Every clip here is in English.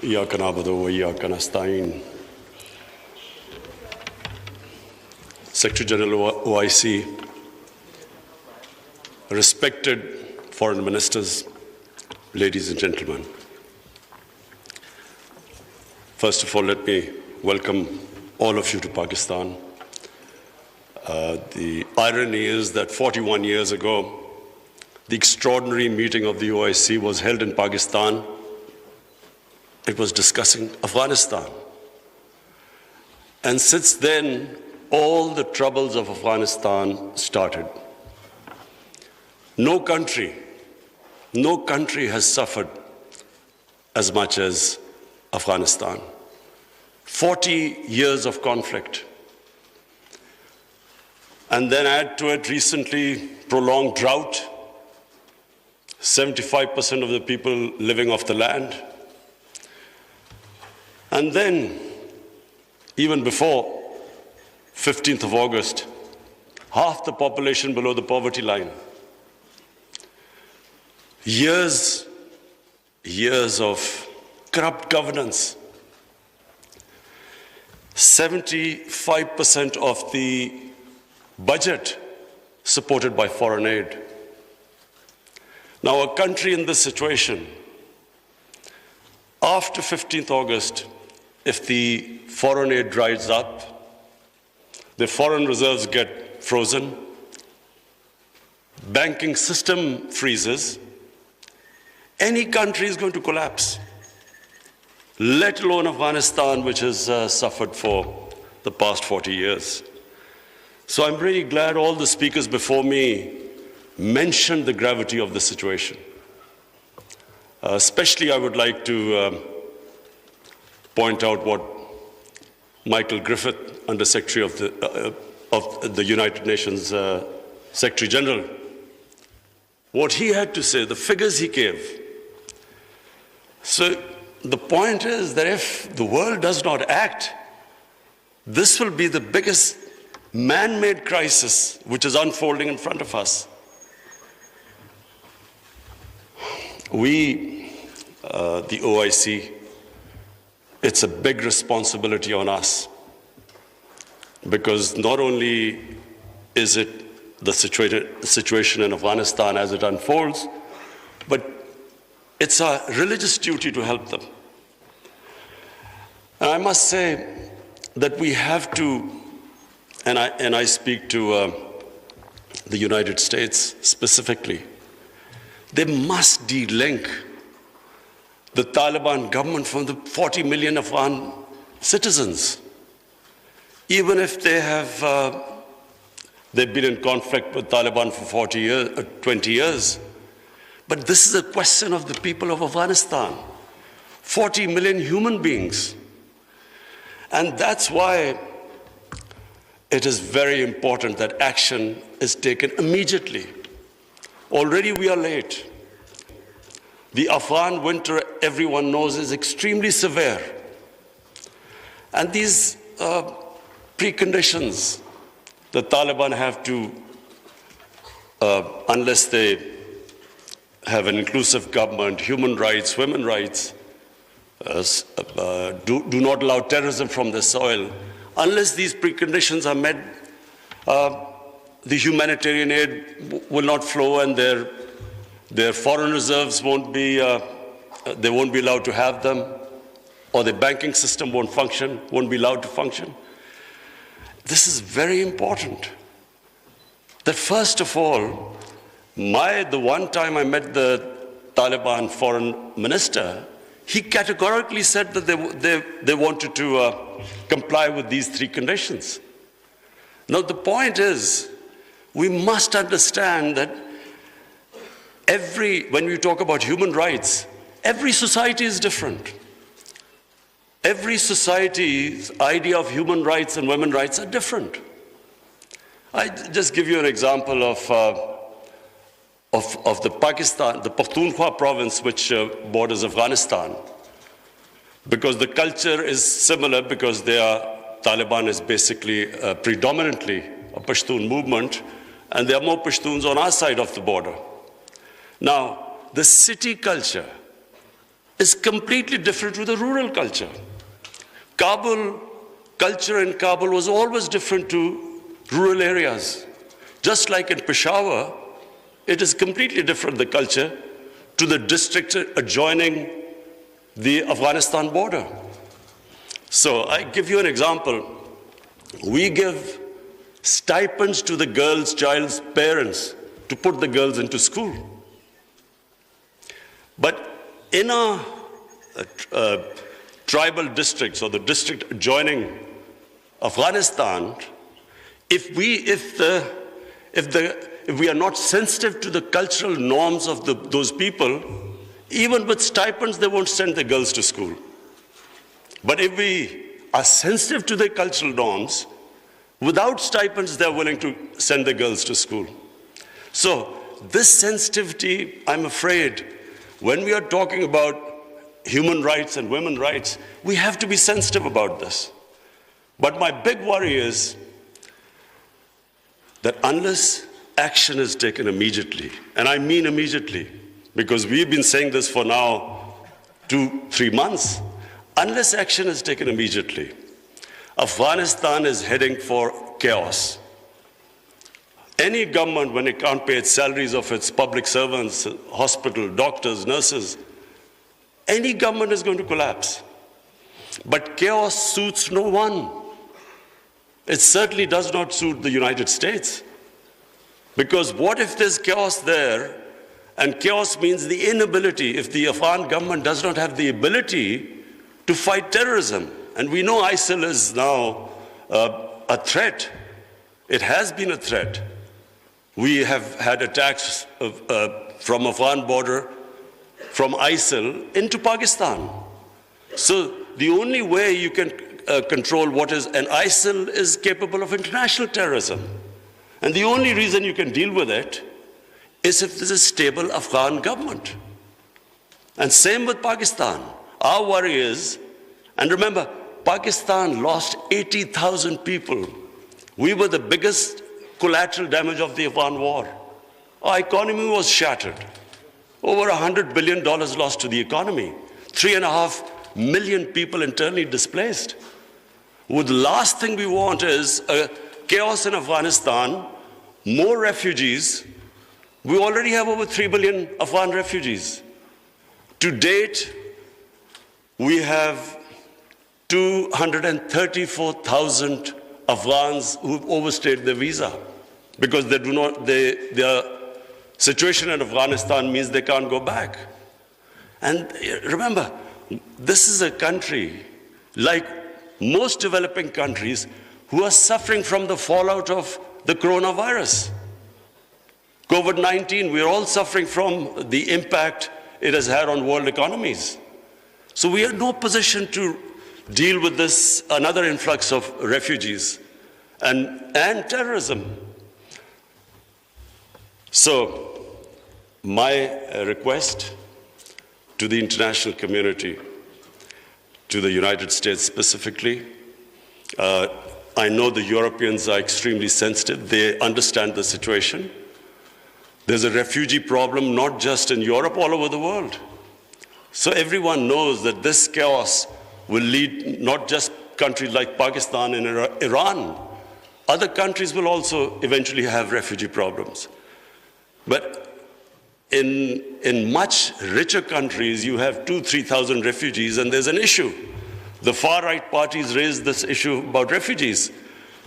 إياك نعبد وإياك نستعين. Secretary General OIC, respected foreign ministers, ladies and gentlemen. First of all, let me welcome all of you to Pakistan. The irony is that 41 years ago, the extraordinary meeting of the OIC was held in Pakistan. It was discussing Afghanistan. And since then, all the troubles of Afghanistan started. No country has suffered as much as Afghanistan. 40 years of conflict. And then add to it recently prolonged drought, 75% of the people living off the land. And then, even before 15th of August, half the population below the poverty line. Years of corrupt governance. 75% of the budget supported by foreign aid. Now, a country in this situation, after 15th August, if the foreign aid dries up, the foreign reserves get frozen, banking system freezes, any country is going to collapse, let alone Afghanistan, which has suffered for the past 40 years. So I'm really glad all the speakers before me mentioned the gravity of the situation. Especially I would like to point out what Michael Griffith, Under Secretary of the United Nations Secretary General, what he had to say, the figures he gave. So the point is that if the world does not act, this will be the biggest man-made crisis which is unfolding in front of us. We, the OIC, it's a big responsibility on us, because not only is it the situation in Afghanistan as it unfolds, but it's a religious duty to help them. And I must say that we have to, and I speak to the United States specifically, they must de-link the Taliban government from the 40 million Afghan citizens. Even if they've been in conflict with Taliban for 20 years. But this is a question of the people of Afghanistan. 40 million human beings. And that's why it is very important that action is taken immediately. Already we are late. The Afghan winter, everyone knows, is extremely severe. And these preconditions, the Taliban have to, unless they have an inclusive government, human rights, women's rights, do not allow terrorism from the soil, unless these preconditions are met, the humanitarian aid will not flow, and their foreign reserves won't be allowed to have them, or the banking system won't be allowed to function. This is very important. That first of all, the one time I met the Taliban foreign minister, he categorically said that they wanted to comply with these three conditions. Now the point is, we must understand that when we talk about human rights, every society is different. Every society's idea of human rights and women's rights are different. I just give you an example of the Pakhtunkhwa province, which borders Afghanistan, because the culture is similar, because Taliban is basically predominantly a Pashtun movement, and there are more Pashtuns on our side of the border. Now, the city culture is completely different with the rural culture. Kabul, culture in Kabul was always different to rural areas. Just like in Peshawar, it is completely different, the culture, to the district adjoining the Afghanistan border. So I give you an example. We give stipends to the child's parents to put the girls into school. But in our tribal districts or the district adjoining Afghanistan, if we are not sensitive to the cultural norms of those people, even with stipends, they won't send the girls to school. But if we are sensitive to their cultural norms, without stipends, they're willing to send the girls to school. So this sensitivity, I'm afraid, when we are talking about human rights and women's rights, we have to be sensitive about this. But my big worry is that unless action is taken immediately, and I mean immediately, because we've been saying this for now 2-3 months, unless action is taken immediately, Afghanistan is heading for chaos. Any government, when it can't pay its salaries of its public servants, hospital, doctors, nurses, any government is going to collapse. But chaos suits no one. It certainly does not suit the United States. Because what if there's chaos there, and chaos means the inability, if the Afghan government does not have the ability to fight terrorism. And we know ISIL is now a threat. It has been a threat. We have had attacks from Afghan border, from ISIL into Pakistan. So the only way you can control what is, and ISIL is capable of international terrorism. And the only reason you can deal with it is if there's a stable Afghan government. And same with Pakistan. Our worry is, and remember, Pakistan lost 80,000 people. We were the biggest collateral damage of the Afghan war. Our economy was shattered. Over $100 billion lost to the economy. 3.5 million people internally displaced. Well, the last thing we want is chaos in Afghanistan, more refugees. We already have over 3 billion Afghan refugees. To date, we have 234,000 Afghans who've overstayed their visa because their situation in Afghanistan means they can't go back. And remember, this is a country, like most developing countries, who are suffering from the fallout of the coronavirus. COVID-19, we're all suffering from the impact it has had on world economies. So we are in no position to deal with this, another influx of refugees and terrorism. So my request to the international community, to the United States specifically, I know the Europeans are extremely sensitive. They understand the situation. There's a refugee problem not just in Europe, all over the world. So everyone knows that this chaos will lead not just countries like Pakistan and Iran. Other countries will also eventually have refugee problems. But in much richer countries, you have 2,000-3,000 refugees, and there's an issue. The far-right parties raise this issue about refugees.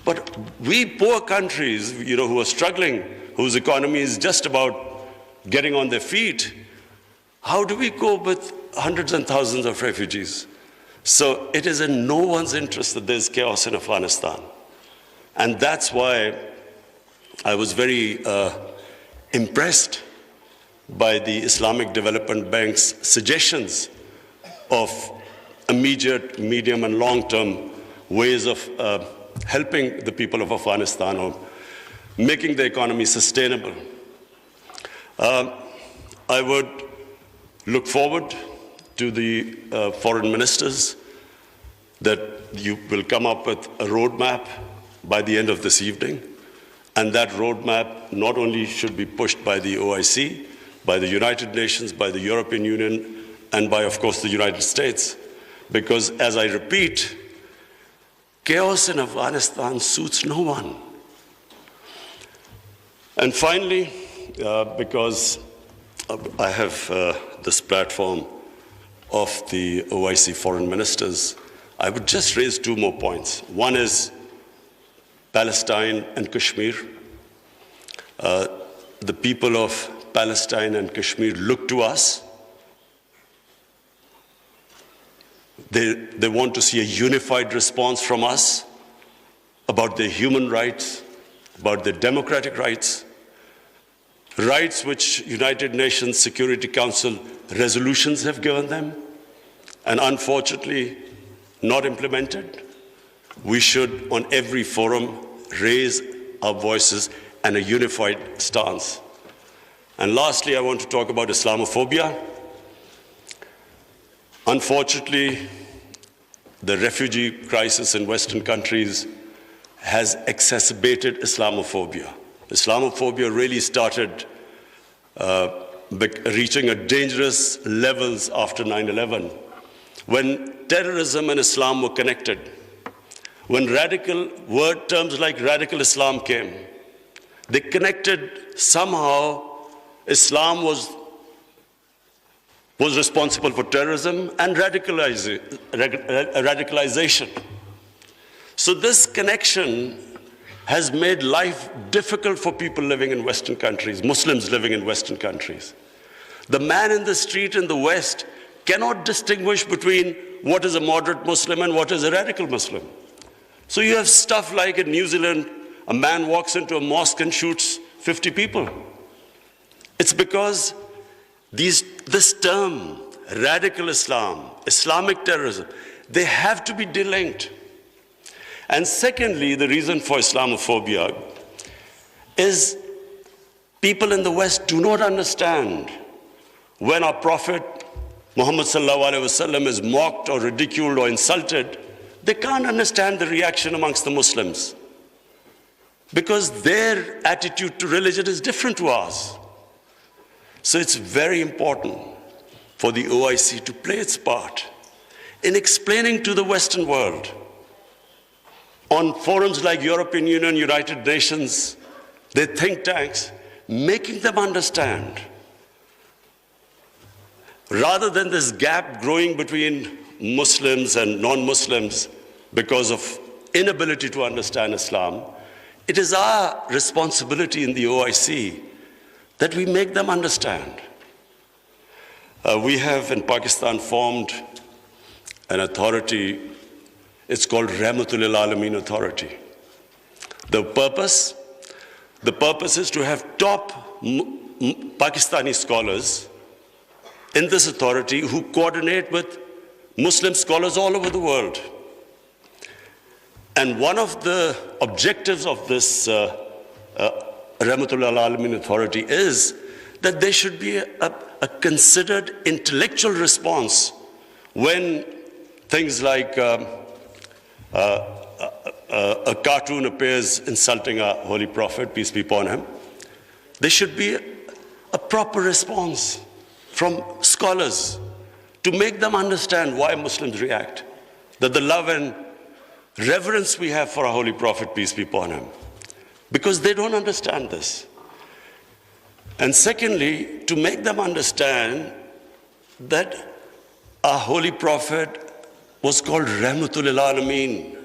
But we poor countries, who are struggling, whose economy is just about getting on their feet, how do we cope with hundreds and thousands of refugees? So it is in no one's interest that there's chaos in Afghanistan. And that's why I was very impressed by the Islamic Development Bank's suggestions of immediate, medium, and long-term ways of helping the people of Afghanistan or making the economy sustainable. I would look forward to the foreign ministers that you will come up with a roadmap by the end of this evening. And that roadmap not only should be pushed by the OIC, by the United Nations, by the European Union, and by, of course, the United States. Because, as I repeat, chaos in Afghanistan suits no one. And finally, because I have this platform of the OIC foreign ministers, I would just raise two more points. One is Palestine and Kashmir. The people of Palestine and Kashmir look to us. They want to see a unified response from us about their human rights, about their democratic rights, rights which United Nations Security Council resolutions have given them, and unfortunately not implemented. We should, on every forum, raise our voices and a unified stance. And lastly, I want to talk about Islamophobia. Unfortunately, the refugee crisis in Western countries has exacerbated Islamophobia. Islamophobia really started reaching a dangerous levels after 9/11, when terrorism and Islam were connected, when terms like radical Islam came. They connected somehow. Islam was responsible for terrorism and radicalization. So this connection has made life difficult for people living in Western countries, Muslims living in Western countries. The man in the street in the West cannot distinguish between what is a moderate Muslim and what is a radical Muslim. So you have stuff like in New Zealand, a man walks into a mosque and shoots 50 people. It's because this term, radical Islam, Islamic terrorism, they have to be delinked. And secondly, the reason for Islamophobia is people in the West do not understand when our Prophet Muhammad sallallahu alaihi wasallam is mocked or ridiculed or insulted. They can't understand the reaction amongst the Muslims because their attitude to religion is different to ours. So it's very important for the OIC to play its part in explaining to the Western world on forums like European Union, United Nations, their think tanks, making them understand. Rather than this gap growing between Muslims and non-Muslims because of inability to understand Islam, it is our responsibility in the OIC that we make them understand. We have in Pakistan formed an authority. It's called Rahmatul Alameen Authority. The purpose is to have top Pakistani scholars in this authority who coordinate with Muslim scholars all over the world. And one of the objectives of this Rahmatul Alameen Authority is that there should be a considered intellectual response when things like a cartoon appears insulting our Holy Prophet, peace be upon him. There should be a proper response from scholars to make them understand why Muslims react, that the love and reverence we have for our Holy Prophet, peace be upon him, because they don't understand this. And secondly, to make them understand that our Holy Prophet was called Rahmatul Alameen.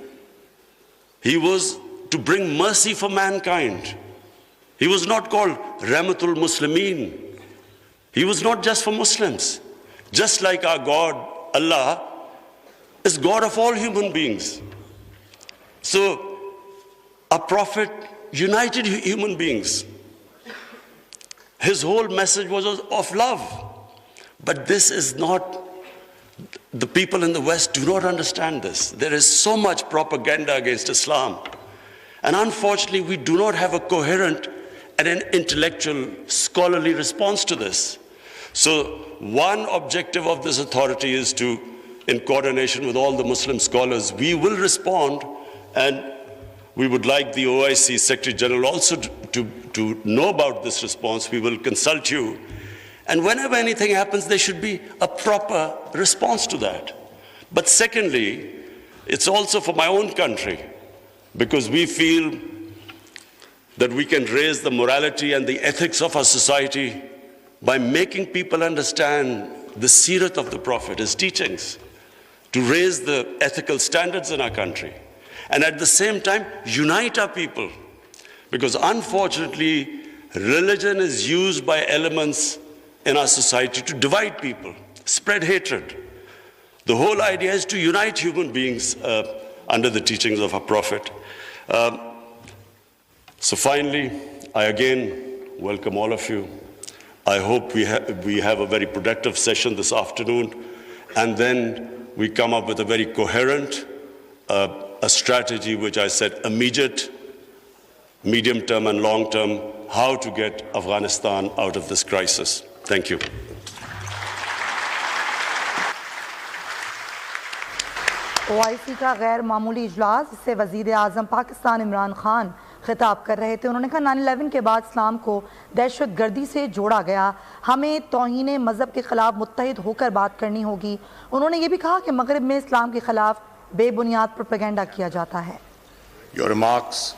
He was to bring mercy for mankind. He was not called Rahmatul Muslimeen. He was not just for Muslims. Just like our God, Allah, is God of all human beings. So our Prophet united human beings. His whole message was of love. But this is not, the people in the West do not understand this. There is so much propaganda against Islam. And unfortunately, we do not have a coherent and an intellectual, scholarly response to this. So one objective of this authority is to, in coordination with all the Muslim scholars, we will respond, and we would like the OIC Secretary General also to know about this response. We will consult you. And whenever anything happens, there should be a proper response to that. But secondly, it's also for my own country, because we feel that we can raise the morality and the ethics of our society by making people understand the seerat of the Prophet, his teachings, to raise the ethical standards in our country, and at the same time unite our people. Because unfortunately, religion is used by elements in our society to divide people, spread hatred. The whole idea is to unite human beings under the teachings of our Prophet. So finally, I again welcome all of you. I hope we have a very productive session this afternoon, and then we come up with a very coherent a strategy, which I said immediate, medium term and long term, how to get Afghanistan out of this crisis. Thank you. OIC का गैर मामूली इजलास, इससे वज़ीर आज़म पाकिस्तान इमरान खान खिताब कर रहे थे। उन्होंने कहा 9/11 के बाद इस्लाम को दहशत गर्दी से जोड़ा गया, हमें तौहीन मज़हब के ख़िलाफ़ मुत्तहिद होकर बात करनी होगी। उन्होंने ये भी कहा कि मगरिब में इस्लाम के ख़िलाफ़ बेबुनियाद प्रोपेगेंडा किया जाता है। Your remarks